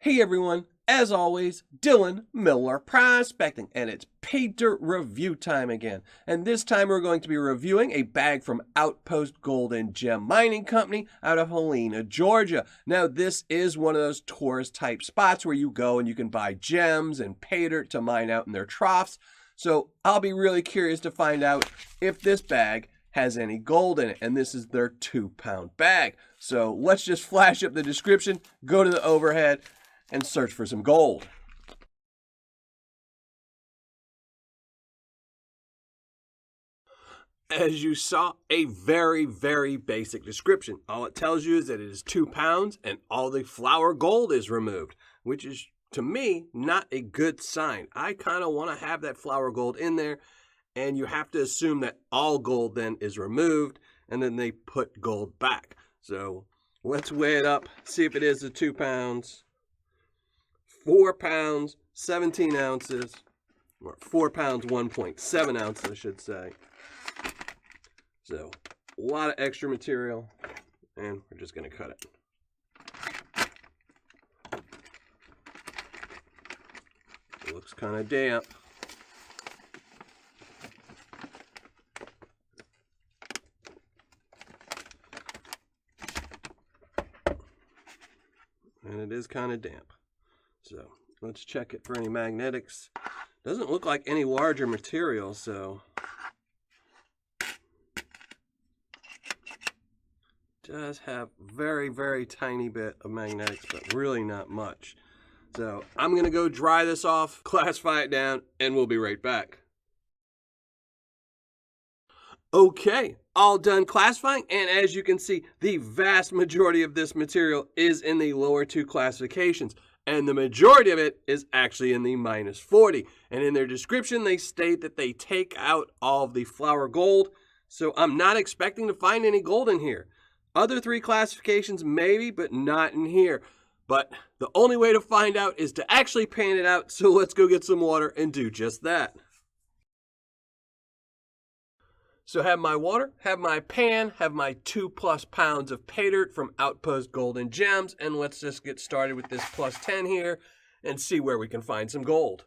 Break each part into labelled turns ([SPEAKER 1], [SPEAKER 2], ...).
[SPEAKER 1] Hey everyone, as always, Dylan Miller Prospecting, and it's Paydirt review time again. And this time we're going to be reviewing a bag from Outpost Gold and Gem Mining Company out of Helena, Georgia. Now this is one of those tourist type spots where you go and you can buy gems and Paydirt to mine out in their troughs. So I'll be really curious to find out if this bag has any gold in it, and this is their 2-pound bag. So let's just flash up the description, go to the overhead, and search for some gold. As you saw, a very basic description. All it tells you is that it is 2 pounds and all the flour gold is removed, which is, to me, not a good sign. I kind of want to have that flour gold in there, and you have to assume that all gold then is removed, and then they put gold back. So let's weigh it up, see if it is the 2 pounds. 4 pounds, 17 ounces, or 4 pounds, 1.7 ounces, I should say. So, a lot of extra material, and we're just going to cut it. It looks kind of damp. And it is kind of damp. So let's check it for any magnetics. Doesn't look like any larger material, so does have very tiny bit of magnetics, but really not much. So I'm going to go dry this off, classify it down, and we'll be right back. Okay, all done classifying, and as you can see, the vast majority of this material is in the lower two classifications. And the majority of it is actually in the -40. And in their description, they state that they take out all of the flour gold. So I'm not expecting to find any gold in here. Other 3 classifications maybe, but not in here. But the only way to find out is to actually pan it out. So let's go get some water and do just that. So have my water, have my pan, have my 2+ pounds of Paydirt from Outpost Gold and Gems, and let's just get started with this +10 here and see where we can find some gold.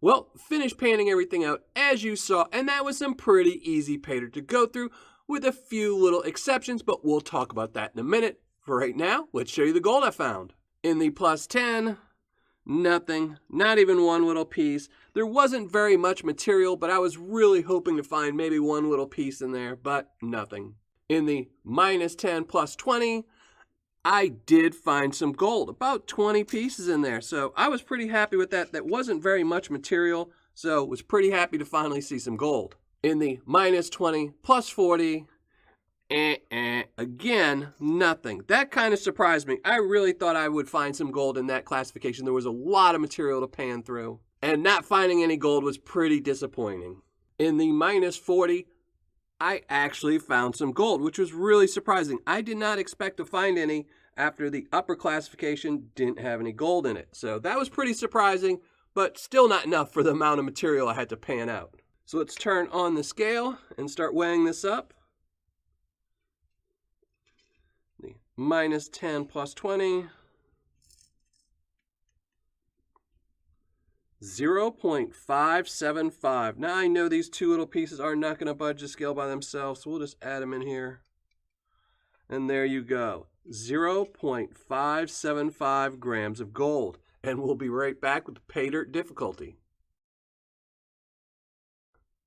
[SPEAKER 1] Well, finished panning everything out as you saw, and that was some pretty easy Paydirt to go through with a few little exceptions, but we'll talk about that in a minute. For right now, let's show you the gold I found. In the plus 10, nothing, not even one little piece. There wasn't very much material, but I was really hoping to find maybe one little piece in there, but nothing. In the minus 10 plus 20, I did find some gold, about 20 pieces in there. So I was pretty happy with that. That wasn't very much material, so was pretty happy to finally see some gold. In the minus 20 plus 40, again, nothing. That kind of surprised me. I really thought I would find some gold in that classification. There was a lot of material to pan through, and not finding any gold was pretty disappointing. In the minus 40, I actually found some gold, which was really surprising. I did not expect to find any after the upper classification didn't have any gold in it. So that was pretty surprising, but still not enough for the amount of material I had to pan out. So let's turn on the scale and start weighing this up. The minus 10 plus 20. 0.575. Now I know these two little pieces are not going to budge the scale by themselves, so we'll just add them in here. And there you go. 0.575 grams of gold. And we'll be right back with the Paydirt difficulty.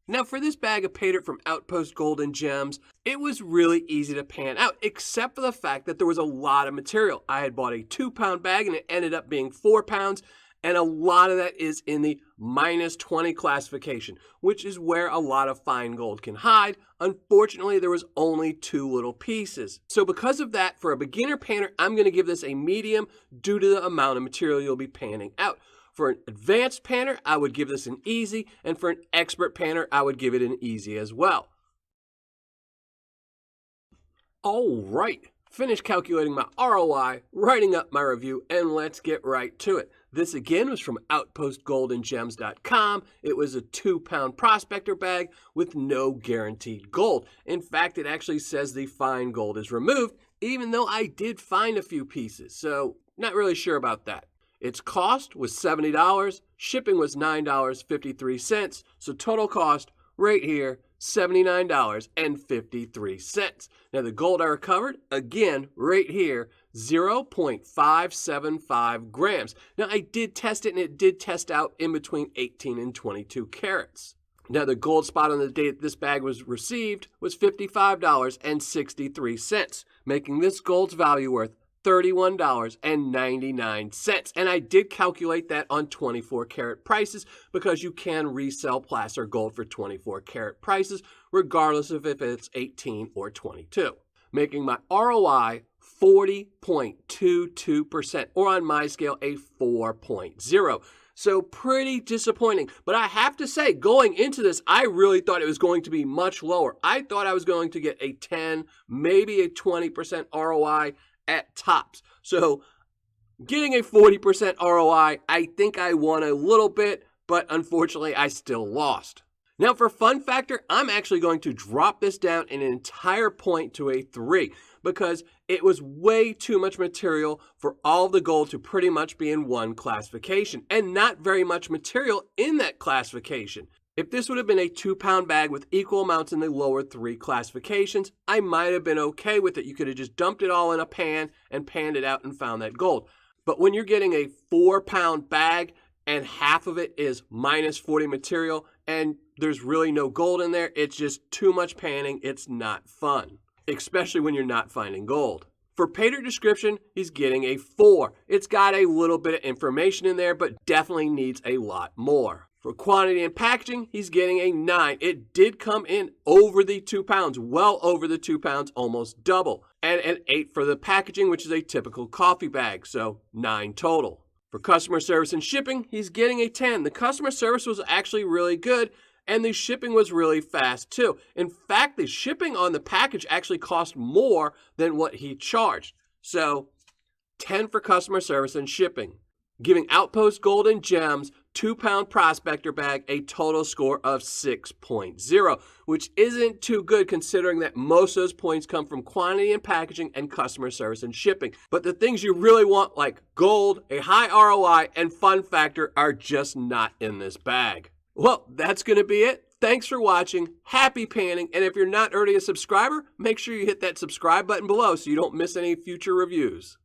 [SPEAKER 1] Now for this bag of Paydirt from Outpost Gold and Gems, it was really easy to pan out, except for the fact that there was a lot of material. I had bought a 2-pound bag and it ended up being 4 pounds. And a lot of that is in the minus 20 classification, which is where a lot of fine gold can hide. Unfortunately, there was only 2 little pieces. So because of that, for a beginner panner, I'm going to give this a medium due to the amount of material you'll be panning out. For an advanced panner, I would give this an easy, and for an expert panner, I would give it an easy as well. All right. Finished calculating my ROI, writing up my review, and let's get right to it. This again was from OutpostGoldandGems.com. It was a 2-pound Prospector bag with no guaranteed gold. In fact, it actually says the fine gold is removed, even though I did find a few pieces, so not really sure about that. Its cost was $70, shipping was $9.53, so total cost right here, $79.53. Now the gold I recovered, again, right here, 0.575 grams. Now I did test it and it did test out in between 18 and 22 carats. Now the gold spot on the date this bag was received was $55.63, making this gold's value worth $31.99. And I did calculate that on 24 karat prices because you can resell placer gold for 24 karat prices regardless of if it's 18 or 22. Making my ROI 40.22%, or on my scale a 4.0. So pretty disappointing. But I have to say, going into this, I really thought it was going to be much lower. I thought I was going to get a 10, maybe a 20% ROI at tops. So getting a 40% ROI, I think I won a little bit, but unfortunately I still lost. Now for fun factor, I'm actually going to drop this down an entire point to a 3 because it was way too much material for all the gold to pretty much be in one classification and not very much material in that classification. If this would have been a 2-pound bag with equal amounts in the lower 3 classifications, I might have been okay with it. You could have just dumped it all in a pan and panned it out and found that gold. But when you're getting a 4-pound bag and half of it is minus 40 material and there's really no gold in there, it's just too much panning. It's not fun, especially when you're not finding gold. For Paydirt description, he's getting a 4. It's got a little bit of information in there, but definitely needs a lot more. For quantity and packaging, he's getting a 9. It did come in over the 2 pounds, well over the 2 pounds, almost double. And an 8 for the packaging, which is a typical coffee bag, so 9 total. For customer service and shipping, he's getting a 10. The customer service was actually really good, and the shipping was really fast too. In fact, the shipping on the package actually cost more than what he charged. So 10 for customer service and shipping. Giving Outpost Gold and Gems 2-pound Prospector bag a total score of 6.0, which isn't too good considering that most of those points come from quantity and packaging and customer service and shipping. But the things you really want, like gold, a high ROI, and fun factor, are just not in this bag. Well, that's going to be it. Thanks for watching. Happy panning. And if you're not already a subscriber, make sure you hit that subscribe button below so you don't miss any future reviews.